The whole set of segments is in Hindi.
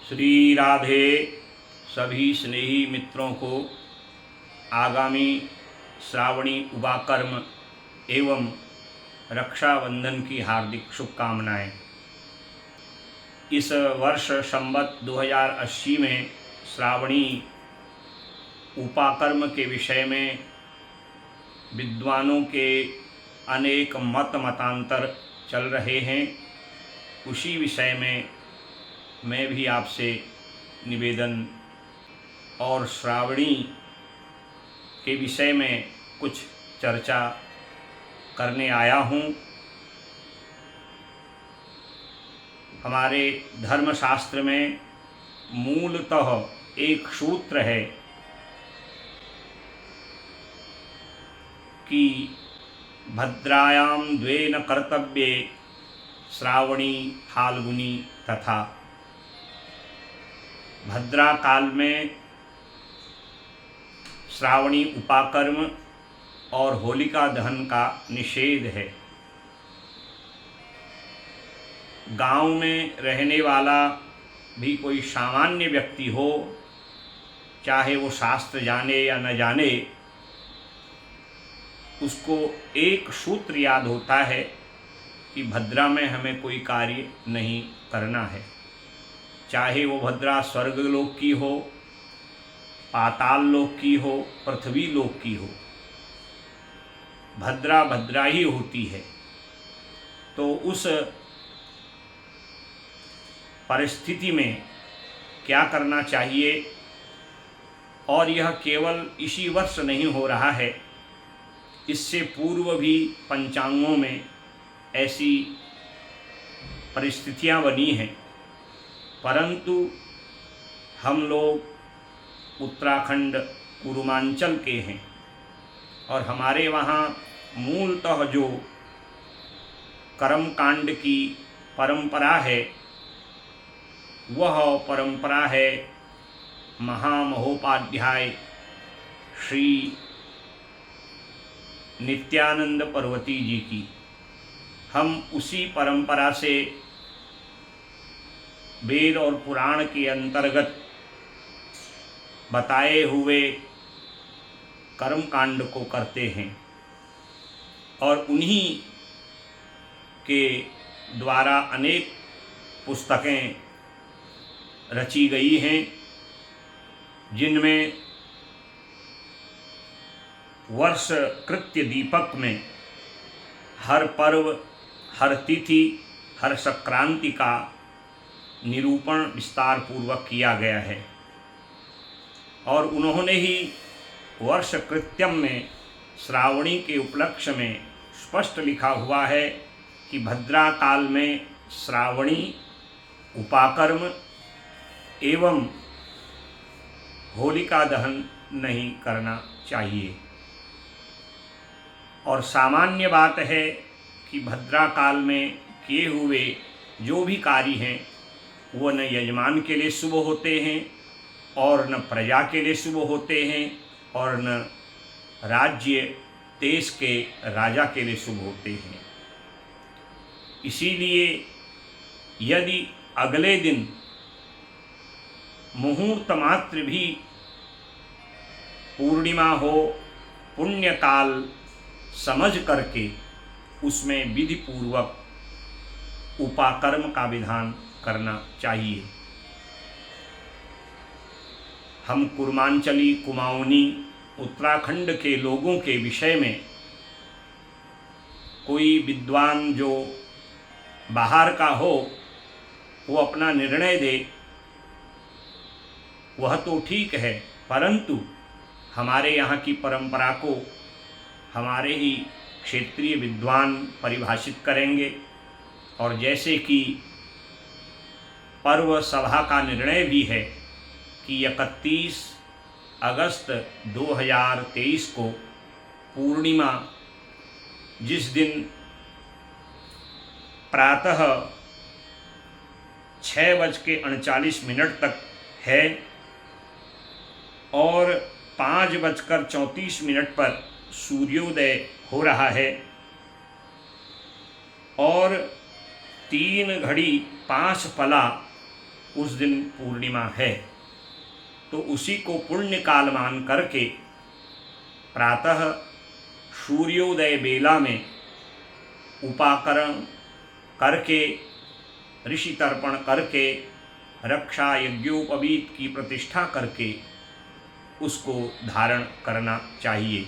श्री राधे। सभी स्नेही मित्रों को आगामी श्रावणी उपाकर्म एवं रक्षाबंधन की हार्दिक शुभकामनाएं। इस वर्ष संवत 2080 में श्रावणी उपाकर्म के विषय में विद्वानों के अनेक मतांतर चल रहे हैं। उसी विषय में मैं भी आपसे निवेदन और श्रावणी के विषय में कुछ चर्चा करने आया हूँ। हमारे धर्मशास्त्र में मूलतः एक सूत्र है कि भद्रायां द्वे न कर्तव्ये श्रावणी फाल्गुनी तथा। भद्रा काल में श्रावणी उपाकर्म और होलिका दहन का निषेध है। गांव में रहने वाला भी कोई सामान्य व्यक्ति हो, चाहे वो शास्त्र जाने या न जाने, उसको एक सूत्र याद होता है कि भद्रा में हमें कोई कार्य नहीं करना है। चाहे वो भद्रा स्वर्गलोक की हो, पाताल लोक की हो, पृथ्वी लोक की हो, भद्रा भद्रा ही होती है। तो उस परिस्थिति में क्या करना चाहिए, और यह केवल इसी वर्ष नहीं हो रहा है, इससे पूर्व भी पंचांगों में ऐसी परिस्थितियां बनी हैं। परंतु हम लोग उत्तराखंड पूर्वांचल के हैं और हमारे वहाँ मूलतः जो कर्मकांड की परंपरा है, वह परंपरा है महामहोपाध्याय श्री नित्यानंद पर्वती जी की। हम उसी परंपरा से वेद और पुराण के अंतर्गत बताए हुए कर्मकांड को करते हैं और उन्हीं के द्वारा अनेक पुस्तकें रची गई हैं, जिनमें वर्ष कृत्य दीपक में हर पर्व, हर तिथि, हर संक्रांति का निरूपण विस्तार पूर्वक किया गया है। और उन्होंने ही वर्ष कृत्यम में श्रावणी के उपलक्ष्य में स्पष्ट लिखा हुआ है कि भद्रा काल में श्रावणी उपाकर्म एवं होलिका दहन नहीं करना चाहिए। और सामान्य बात है कि भद्रा काल में किए हुए जो भी कार्य हैं, वो न यजमान के लिए शुभ होते हैं और न प्रजा के लिए शुभ होते हैं और न राज्य देश के राजा के लिए शुभ होते हैं। इसीलिए यदि अगले दिन मुहूर्त मात्र भी पूर्णिमा हो, पुण्यकाल समझ करके उसमें विधि पूर्वक उपाकर्म का विधान करना चाहिए। हम कुर्मांचली कुमाऊनी उत्तराखंड के लोगों के विषय में कोई विद्वान जो बाहर का हो, वो अपना निर्णय दे, वह तो ठीक है, परंतु हमारे यहाँ की परंपरा को हमारे ही क्षेत्रीय विद्वान परिभाषित करेंगे। और जैसे कि पर्व सभा का निर्णय भी है कि 31 अगस्त 2023 को पूर्णिमा, जिस दिन प्रातः 6:39 तक है और 5:34 पर सूर्योदय हो रहा है और 3 घड़ी 5 पला उस दिन पूर्णिमा है, तो उसी को पुण्य काल मान करके प्रातः सूर्योदय बेला में उपाकरण करके, ऋषि तर्पण करके, रक्षा यज्ञोपवीत की प्रतिष्ठा करके उसको धारण करना चाहिए।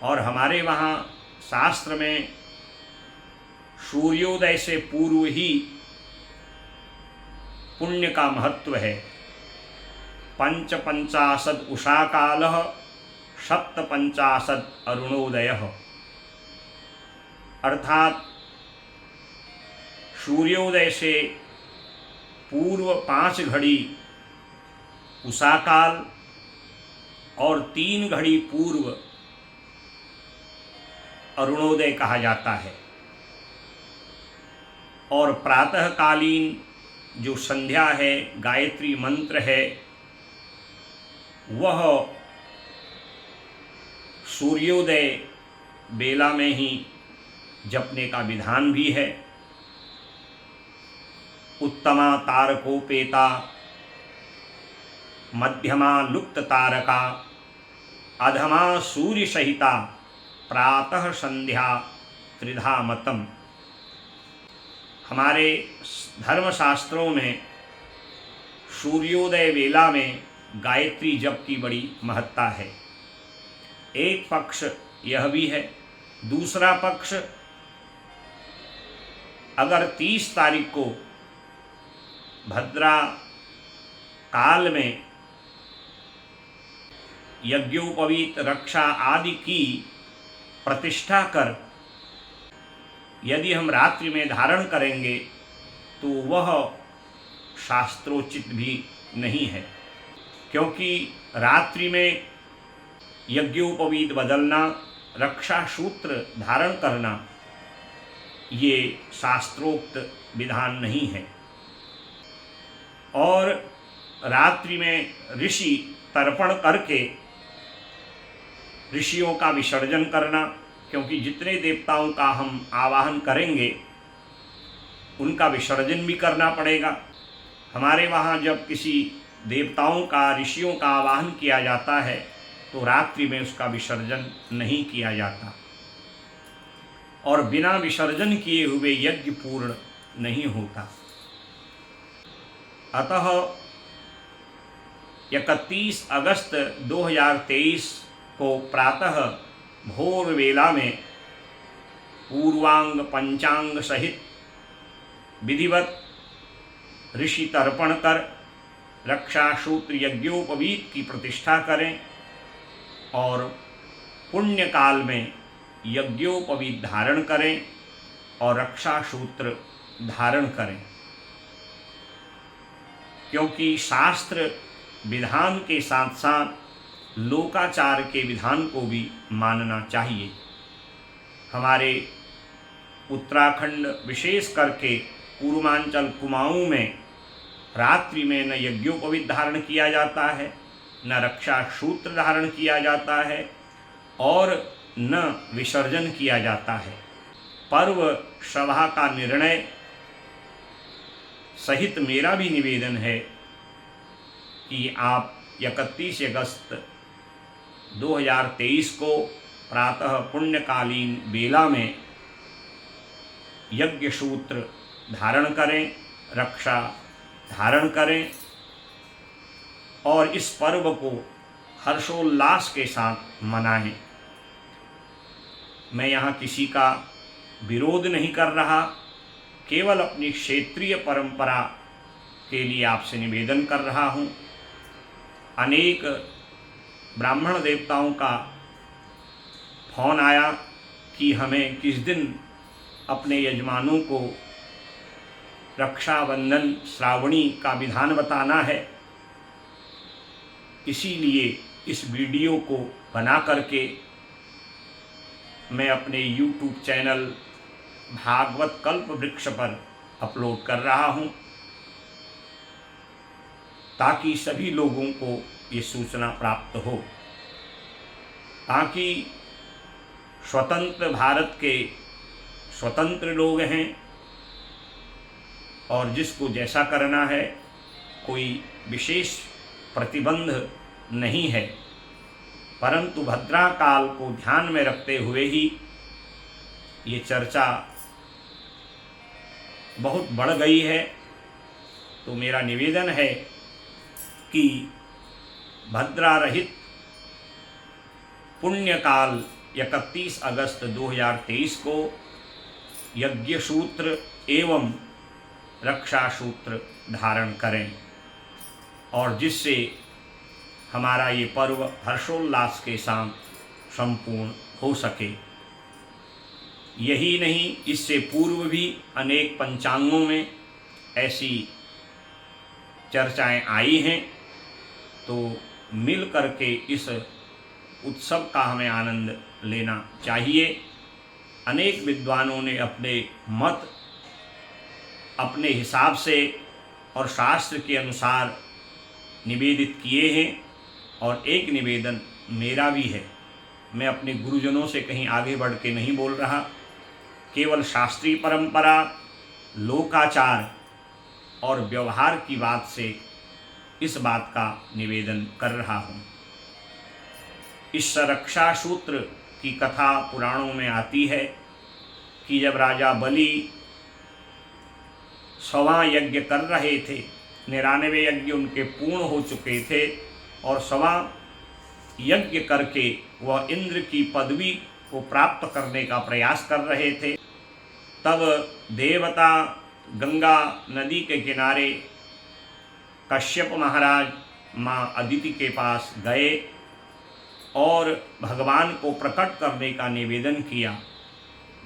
और हमारे वहाँ शास्त्र में सूर्योदय से पूर्व ही पुण्य का महत्व है। पंचाशद उषा काल, सप्तपंचाशद अरुणोदय, अर्थात सूर्योदय से पूर्व 5 घड़ी उषा काल और 3 घड़ी पूर्व अरुणोदय कहा जाता है। और प्रातःकालीन जो संध्या है, गायत्री मंत्र है, वह सूर्योदय बेला में ही जपने का विधान भी है। उत्तमा तारकोपेता, मध्यमा लुप्त तारका, अधमा सूर्य सहिता, प्रातः संध्या त्रिधा मतम। हमारे धर्मशास्त्रों में सूर्योदय वेला में गायत्री जप की बड़ी महत्ता है। एक पक्ष यह भी है, दूसरा पक्ष अगर 30 तारीख को भद्रा काल में यज्ञोपवीत, रक्षा आदि की प्रतिष्ठा कर यदि हम रात्रि में धारण करेंगे तो वह शास्त्रोचित भी नहीं है, क्योंकि रात्रि में यज्ञोपवीत बदलना, रक्षा सूत्र धारण करना, ये शास्त्रोक्त विधान नहीं है। और रात्रि में ऋषि तर्पण करके ऋषियों का विसर्जन करना, क्योंकि जितने देवताओं का हम आवाहन करेंगे उनका विसर्जन भी करना पड़ेगा। हमारे वहाँ जब किसी देवताओं का, ऋषियों का आवाहन किया जाता है तो रात्रि में उसका विसर्जन नहीं किया जाता, और बिना विसर्जन किए हुए यज्ञ पूर्ण नहीं होता। अतः 31 अगस्त 2023 को प्रातः भोर वेला में पूर्वांग पंचांग सहित विधिवत ऋषि तर्पण कर रक्षा सूत्र यज्ञोपवीत की प्रतिष्ठा करें और पुण्य काल में यज्ञोपवीत धारण करें और रक्षा सूत्र धारण करें, क्योंकि शास्त्र विधान के साथ साथ लोकाचार के विधान को भी मानना चाहिए। हमारे उत्तराखंड विशेष करके पूर्वांचल कुमाऊं में रात्रि में न यज्ञोपवीत धारण किया जाता है, न रक्षा सूत्र धारण किया जाता है और न विसर्जन किया जाता है। पर्व सभा का निर्णय सहित मेरा भी निवेदन है कि आप 31 अगस्त 2023 को प्रातः पुण्यकालीन बेला में यज्ञ सूत्र धारण करें, रक्षा धारण करें और इस पर्व को हर्षोल्लास के साथ मनाएं। मैं यहाँ किसी का विरोध नहीं कर रहा, केवल अपनी क्षेत्रीय परंपरा के लिए आपसे निवेदन कर रहा हूँ। अनेक ब्राह्मण देवताओं का फोन आया कि हमें किस दिन अपने यजमानों को रक्षाबंधन श्रावणी का विधान बताना है, इसीलिए इस वीडियो को बना करके मैं अपने YouTube चैनल भागवत कल्प वृक्ष पर अपलोड कर रहा हूँ, ताकि सभी लोगों को ये सूचना प्राप्त हो, ताकि स्वतंत्र भारत के स्वतंत्र लोग हैं और जिसको जैसा करना है कोई विशेष प्रतिबंध नहीं है, परंतु भद्रा काल को ध्यान में रखते हुए ही ये चर्चा बहुत बढ़ गई है। तो मेरा निवेदन है कि भद्रा रहित पुण्यकाल 31 अगस्त 2023 को यज्ञ सूत्र एवं रक्षा सूत्र धारण करें और जिससे हमारा ये पर्व हर्षोल्लास के साथ संपूर्ण हो सके। यही नहीं, इससे पूर्व भी अनेक पंचांगों में ऐसी चर्चाएं आई हैं। तो मिल करके इस उत्सव का हमें आनंद लेना चाहिए। अनेक विद्वानों ने अपने मत अपने हिसाब से और शास्त्र के अनुसार निवेदित किए हैं और एक निवेदन मेरा भी है। मैं अपने गुरुजनों से कहीं आगे बढ़ के नहीं बोल रहा, केवल शास्त्रीय परंपरा, लोकाचार और व्यवहार की बात से इस बात का निवेदन कर रहा हूँ। इस रक्षा सूत्र की कथा पुराणों में आती है कि जब राजा बलि 100वां यज्ञ कर रहे थे, 99 यज्ञ उनके पूर्ण हो चुके थे और 100वां यज्ञ करके वह इंद्र की पदवी को प्राप्त करने का प्रयास कर रहे थे, तब देवता गंगा नदी के किनारे कश्यप महाराज माँ अदिति के पास गए और भगवान को प्रकट करने का निवेदन किया।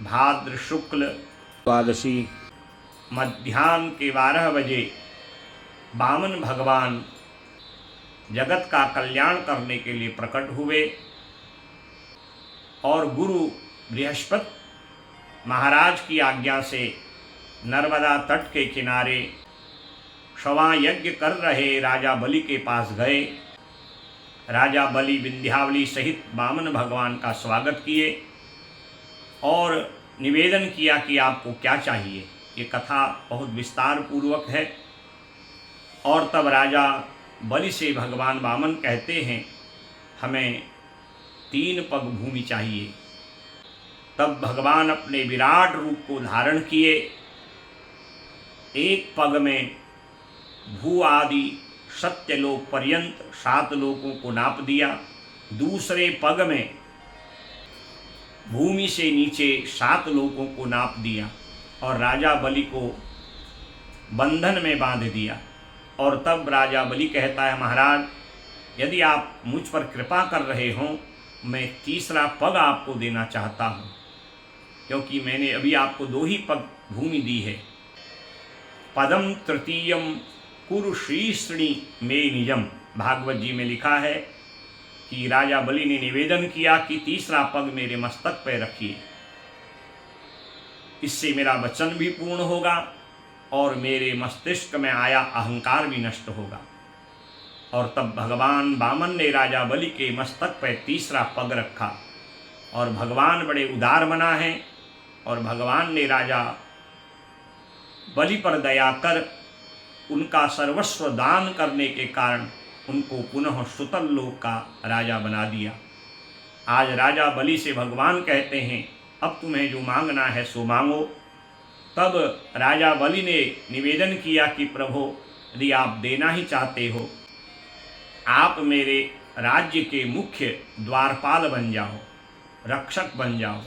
भाद्र शुक्ल द्वादशी मध्याह्न के 12 बजे वामन भगवान जगत का कल्याण करने के लिए प्रकट हुए और गुरु बृहस्पति महाराज की आज्ञा से नर्मदा तट के किनारे 100वां यज्ञ कर रहे राजा बलि के पास गए। राजा बलि विंध्यावली सहित वामन भगवान का स्वागत किए और निवेदन किया कि आपको क्या चाहिए। ये कथा बहुत विस्तार पूर्वक है। और तब राजा बलि से भगवान वामन कहते हैं, हमें 3 पग भूमि चाहिए। तब भगवान अपने विराट रूप को धारण किए। एक पग में भू आदि सत्यलोक पर्यंत 7 लोकों को नाप दिया। दूसरे पग में भूमि से नीचे 7 लोकों को नाप दिया और राजा बलि को बंधन में बांध दिया। और तब राजा बलि कहता है, महाराज यदि आप मुझ पर कृपा कर रहे हों, मैं 3रा पग आपको देना चाहता हूँ, क्योंकि मैंने अभी आपको 2 ही पग भूमि दी है। पदम तृतीयम कुरु श्रीश्री में निजम, भागवत जी में लिखा है कि राजा बलि ने निवेदन किया कि 3रा पग मेरे मस्तक पर रखिए, इससे मेरा वचन भी पूर्ण होगा और मेरे मस्तिष्क में आया अहंकार भी नष्ट होगा। और तब भगवान वामन ने राजा बलि के मस्तक पर 3रा पग रखा और भगवान बड़े उदार बना है और भगवान ने राजा बलि पर दया कर उनका सर्वस्व दान करने के कारण उनको पुनः सुतल लोक का राजा बना दिया। आज राजा बलि से भगवान कहते हैं, अब तुम्हें जो मांगना है सो मांगो। तब राजा बलि ने निवेदन किया कि प्रभु यदि आप देना ही चाहते हो, आप मेरे राज्य के मुख्य द्वारपाल बन जाओ, रक्षक बन जाओ।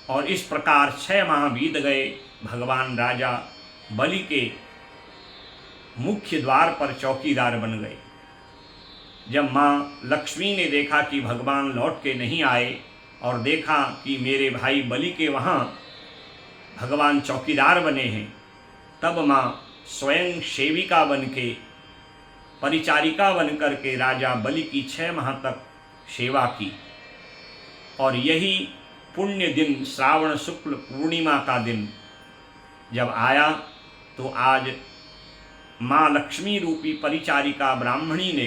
और इस प्रकार 6 माह बीत गए। भगवान राजा बलि के मुख्य द्वार पर चौकीदार बन गए। जब माँ लक्ष्मी ने देखा कि भगवान लौट के नहीं आए और देखा कि मेरे भाई बलि के वहाँ भगवान चौकीदार बने हैं, तब माँ स्वयं सेविका बन के, परिचारिका बन कर के राजा बलि की 6 माह तक सेवा की। और यही पुण्य दिन श्रावण शुक्ल पूर्णिमा का दिन जब आया तो आज माँ लक्ष्मी रूपी परिचारिका ब्राह्मणी ने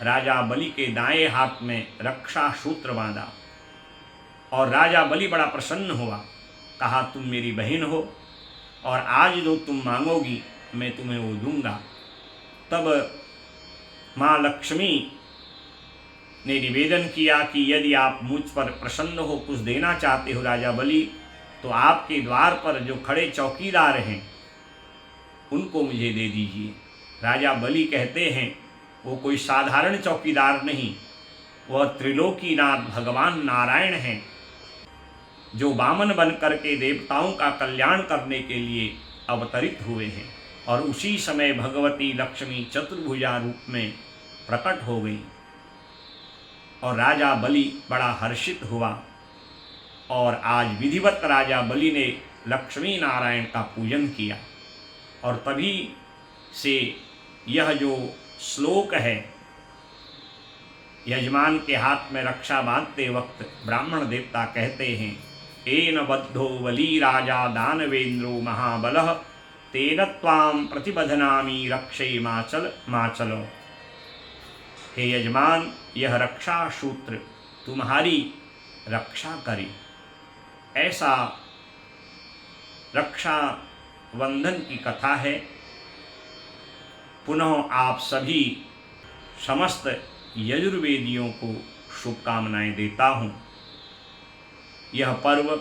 राजा बलि के दाएं हाथ में रक्षा सूत्र बांधा और राजा बलि बड़ा प्रसन्न हुआ। कहा, तुम मेरी बहन हो और आज जो तुम मांगोगी मैं तुम्हें वो दूंगा। तब माँ लक्ष्मी ने निवेदन किया कि यदि आप मुझ पर प्रसन्न हो, कुछ देना चाहते हो राजा बलि, तो आपके द्वार पर जो खड़े चौकीदार हैं उनको मुझे दे दीजिए। राजा बलि कहते हैं वो कोई साधारण चौकीदार नहीं, वह त्रिलोकीनाथ भगवान नारायण हैं, जो वामन बन करके देवताओं का कल्याण करने के लिए अवतरित हुए हैं। और उसी समय भगवती लक्ष्मी चतुर्भुजा रूप में प्रकट हो गई और राजा बलि बड़ा हर्षित हुआ। और आज विधिवत राजा बलि ने लक्ष्मी नारायण का पूजन किया। और तभी से यह जो श्लोक है, यजमान के हाथ में रक्षा बांधते वक्त ब्राह्मण देवता कहते हैं, एन बद्धो बली राजा दानवेंद्रो महाबलः तेन त्वां प्रतिबधनामि रक्षे माचल। हे यजमान, यह रक्षा सूत्र तुम्हारी रक्षा करे। ऐसा रक्षा बंधन की कथा है। पुनः आप सभी समस्त यजुर्वेदियों को शुभकामनाएं देता हूँ। यह पर्व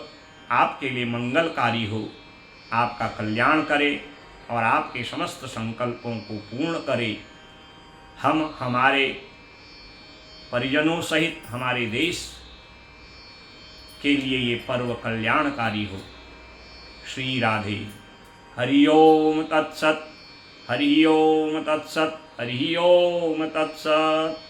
आपके लिए मंगलकारी हो, आपका कल्याण करे और आपके समस्त संकल्पों को पूर्ण करे। हम हमारे परिजनों सहित हमारे देश के लिए ये पर्व कल्याणकारी हो। श्री राधे। हरि ओम तत्सत, हरि ओम तत्सत, हरि ओम तत्सत।